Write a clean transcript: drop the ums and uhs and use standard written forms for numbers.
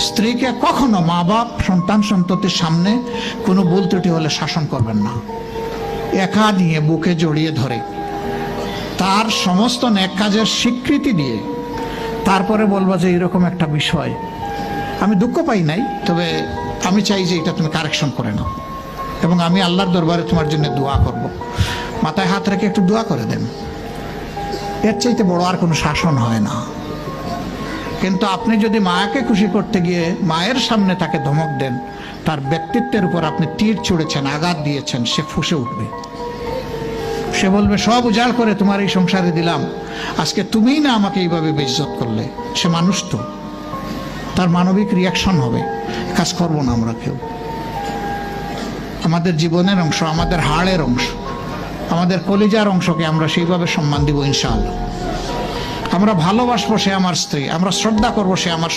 স্ত্রীকে কখনো মা বাপ সন্তান সন্ততির সামনে কোনো ভুল ত্রুটি হলে শাসন করবেন না। একা নিয়ে বুকে জড়িয়ে ধরে তার সমস্ত নেক কাজের স্বীকৃতি দিয়ে তারপরে বলবো যে এরকম একটা বিষয় আমি দুঃখ পাই নাই, তবে আমি চাই যে এটা তুমি কারেকশন করে নাও এবং আমি আল্লাহর দরবারে তোমার জন্য দোয়া করব। মাথায় হাত রেখে একটু দোয়া করে দেন। এর চাইতে বড় আর কোনো শাসন হয় না। কিন্তু আপনি যদি মাকে খুশি করতে গিয়ে মায়ের সামনে তাকে ধমক দেন, তার ব্যক্তিত্বের উপর আপনি তীর ছুঁড়েছেন, আঘাত দিয়েছেন, সে ফুঁসে উঠবে। সে বলবে সব উজাড় করে তোমার এই সংসারে দিলাম, আজকে তুমিই না আমাকে এইভাবে বেইজ্জত করলে। সে মানুষ তো, তার মানবিক রিয়াকশন হবে। কাজ করবো না আমরা কেউ। আমাদের জীবনের অংশ, আমাদের হাড়ের অংশ, আমাদের কলিজার অংশকে আমরা সেইভাবে সম্মান দিব ইনশাআল্লাহ। আমরা ভালোবাসবো সে আমার স্ত্রী, আমরা শ্রদ্ধা করবো সে আমার